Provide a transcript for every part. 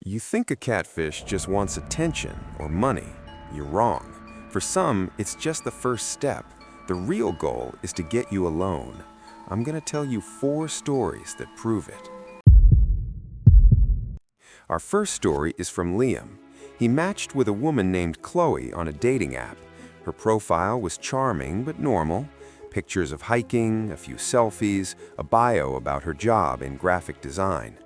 You think a catfish just wants attention or money. You're wrong. For some, it's just the first step. The real goal is to get you alone. I'm going to tell you 4 stories that prove it. Our first story is from Liam. He matched with a woman named Chloe on a dating app. Her profile was charming but normal. Pictures of hiking, a few selfies, a bio about her job in graphic design.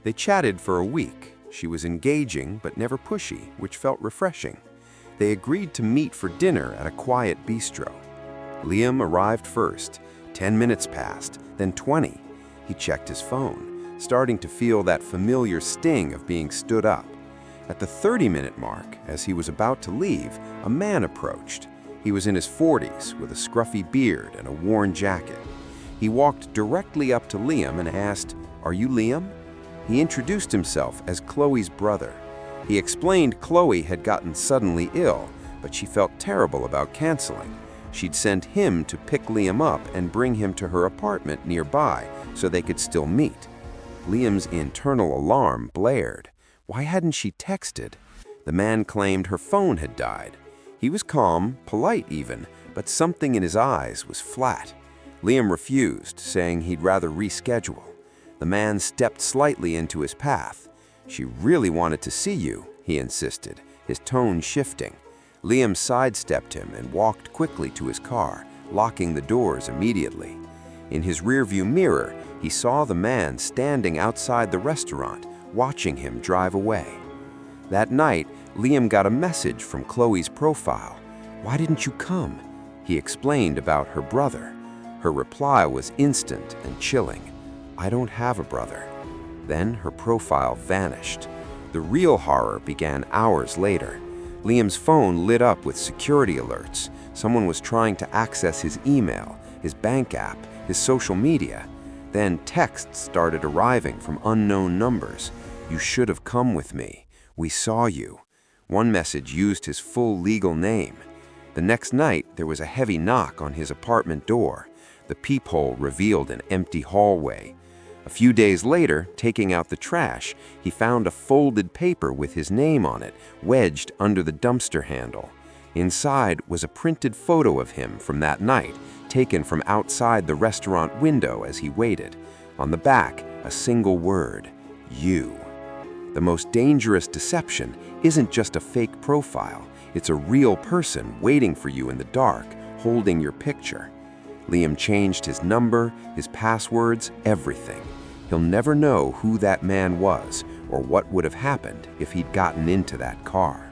They chatted for a week. She was engaging but never pushy, which felt refreshing. They agreed to meet for dinner at a quiet bistro. Liam arrived first. 10 minutes passed, then 20. He checked his phone, starting to feel that familiar sting of being stood up. At the 30-minute mark, as he was about to leave, a man approached. He was in his 40s, with a scruffy beard and a worn jacket. He walked directly up to Liam and asked, "Are you Liam?" He introduced himself as Chloe's brother. He explained Chloe had gotten suddenly ill, but she felt terrible about canceling. She'd sent him to pick Liam up and bring him to her apartment nearby so they could still meet. Liam's internal alarm blared. Why hadn't she texted? The man claimed her phone had died. He was calm, polite even, but something in his eyes was flat. Liam refused, saying he'd rather reschedule. The man stepped slightly into his path. "She really wanted to see you," he insisted, his tone shifting. Liam sidestepped him and walked quickly to his car, locking the doors immediately. In his rearview mirror, he saw the man standing outside the restaurant, watching him drive away. That night, Liam got a message from Chloe's profile. "Why didn't you come?" He explained about her brother. Her reply was instant and chilling. "I don't have a brother." Then her profile vanished. The real horror began hours later. Liam's phone lit up with security alerts. Someone was trying to access his email, his bank app, his social media. Then texts started arriving from unknown numbers. "You should have come with me. We saw you." One message used his full legal name. The next night, there was a heavy knock on his apartment door. The peephole revealed an empty hallway. A few days later, taking out the trash, he found a folded paper with his name on it, wedged under the dumpster handle. Inside was a printed photo of him from that night, taken from outside the restaurant window as he waited. On the back, a single word: "You." The most dangerous deception isn't just a fake profile. It's a real person waiting for you in the dark, holding your picture. Liam changed his number, his passwords, everything. He'll never know who that man was or what would have happened if he'd gotten into that car.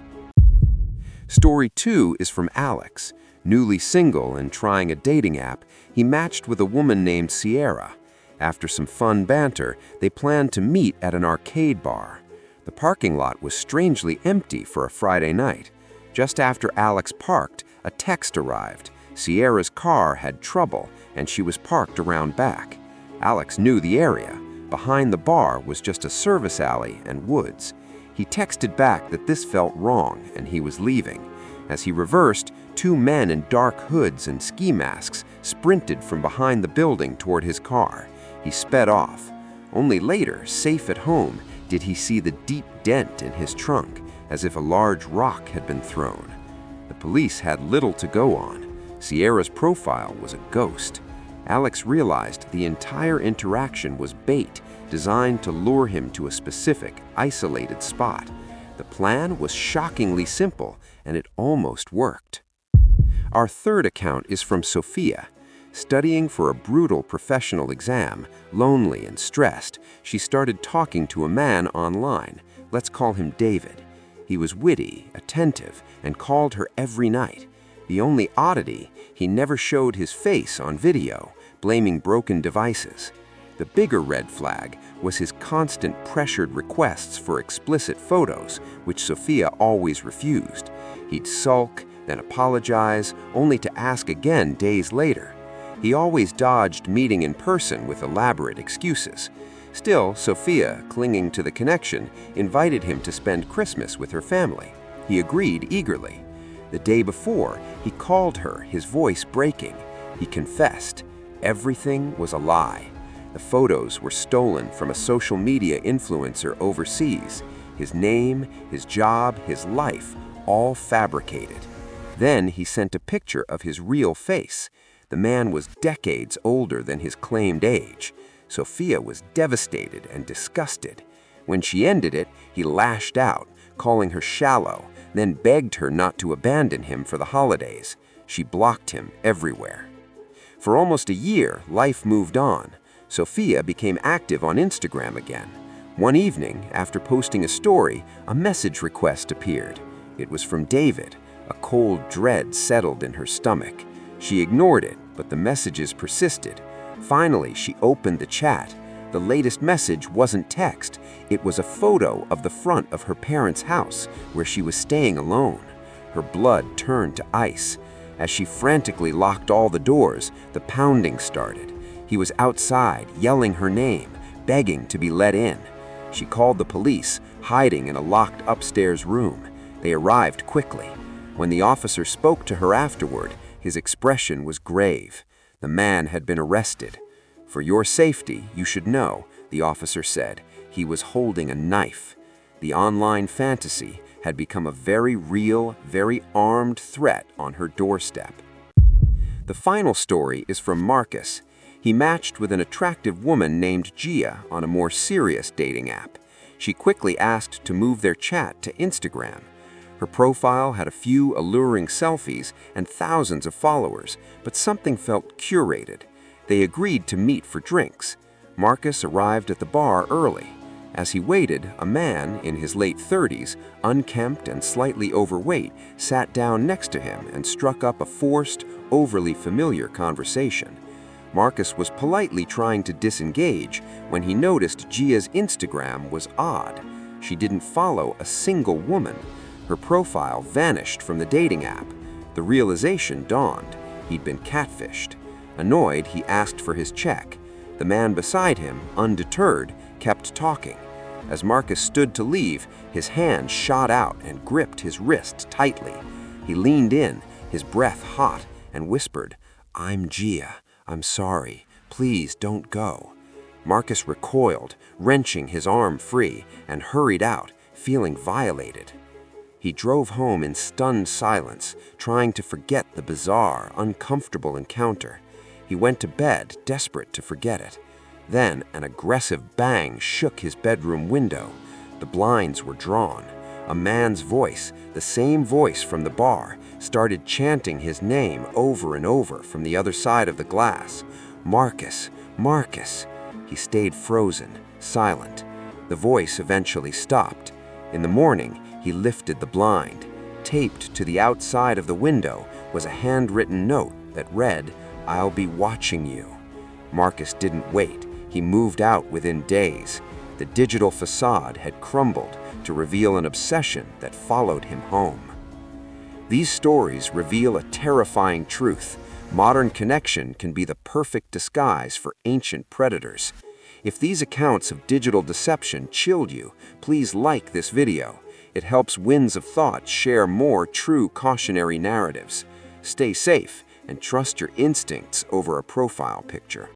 Story 2 is from Alex. Newly single and trying a dating app, he matched with a woman named Sierra. After some fun banter, they planned to meet at an arcade bar. The parking lot was strangely empty for a Friday night. Just after Alex parked, a text arrived. Sierra's car had trouble, and she was parked around back. Alex knew the area. Behind the bar was just a service alley and woods. He texted back that this felt wrong and he was leaving. As he reversed, 2 men in dark hoods and ski masks sprinted from behind the building toward his car. He sped off. Only later, safe at home, did he see the deep dent in his trunk, as if a large rock had been thrown. The police had little to go on. Sierra's profile was a ghost. Alex realized the entire interaction was bait, designed to lure him to a specific, isolated spot. The plan was shockingly simple, and it almost worked. Our third account is from Sophia. Studying for a brutal professional exam, lonely and stressed, she started talking to a man online. Let's call him David. He was witty, attentive, and called her every night. The only oddity, he never showed his face on video, blaming broken devices. The bigger red flag was his constant pressured requests for explicit photos, which Sophia always refused. He'd sulk, then apologize, only to ask again days later. He always dodged meeting in person with elaborate excuses. Still, Sophia, clinging to the connection, invited him to spend Christmas with her family. He agreed eagerly. The day before, he called her, his voice breaking. He confessed. Everything was a lie. The photos were stolen from a social media influencer overseas. his name, his job, his life, all fabricated. Then he sent a picture of his real face. The man was decades older than his claimed age. Sophia was devastated and disgusted. When she ended it, he lashed out, calling her shallow, then begged her not to abandon him for the holidays. She blocked him everywhere. For almost a year, life moved on. Sophia became active on Instagram again. One evening, after posting a story, a message request appeared. It was from David. A cold dread settled in her stomach. She ignored it, but the messages persisted. Finally, she opened the chat. The latest message wasn't text. It was a photo of the front of her parents' house, where she was staying alone. Her blood turned to ice. As she frantically locked all the doors, the pounding started. He was outside, yelling her name, begging to be let in. She called the police, hiding in a locked upstairs room. They arrived quickly. When the officer spoke to her afterward, his expression was grave. The man had been arrested. "For your safety, you should know," the officer said. He was holding a knife. The online fantasy had become a very real, very armed threat on her doorstep. The final story is from Marcus. He matched with an attractive woman named Gia on a more serious dating app. She quickly asked to move their chat to Instagram. Her profile had a few alluring selfies and thousands of followers, but something felt curated. They agreed to meet for drinks. Marcus arrived at the bar early. As he waited, a man in his late 30s, unkempt and slightly overweight, sat down next to him and struck up a forced, overly familiar conversation. Marcus was politely trying to disengage when he noticed Gia's Instagram was odd. She didn't follow a single woman. Her profile vanished from the dating app. The realization dawned. He'd been catfished. Annoyed, he asked for his check. The man beside him, undeterred, kept talking. As Marcus stood to leave, his hand shot out and gripped his wrist tightly. He leaned in, his breath hot, and whispered, "I'm Gia. I'm sorry. Please don't go." Marcus recoiled, wrenching his arm free, and hurried out, feeling violated. He drove home in stunned silence, trying to forget the bizarre, uncomfortable encounter. He went to bed, desperate to forget it. Then an aggressive bang shook his bedroom window. The blinds were drawn. A man's voice, the same voice from the bar, started chanting his name over and over from the other side of the glass. "Marcus, Marcus." He stayed frozen, silent. The voice eventually stopped. In the morning, he lifted the blind. Taped to the outside of the window was a handwritten note that read, "I'll be watching you." Marcus didn't wait. He moved out within days. The digital facade had crumbled to reveal an obsession that followed him home. These stories reveal a terrifying truth. Modern connection can be the perfect disguise for ancient predators. If these accounts of digital deception chilled you, please like this video. It helps Winds of Thought share more true cautionary narratives. Stay safe and trust your instincts over a profile picture.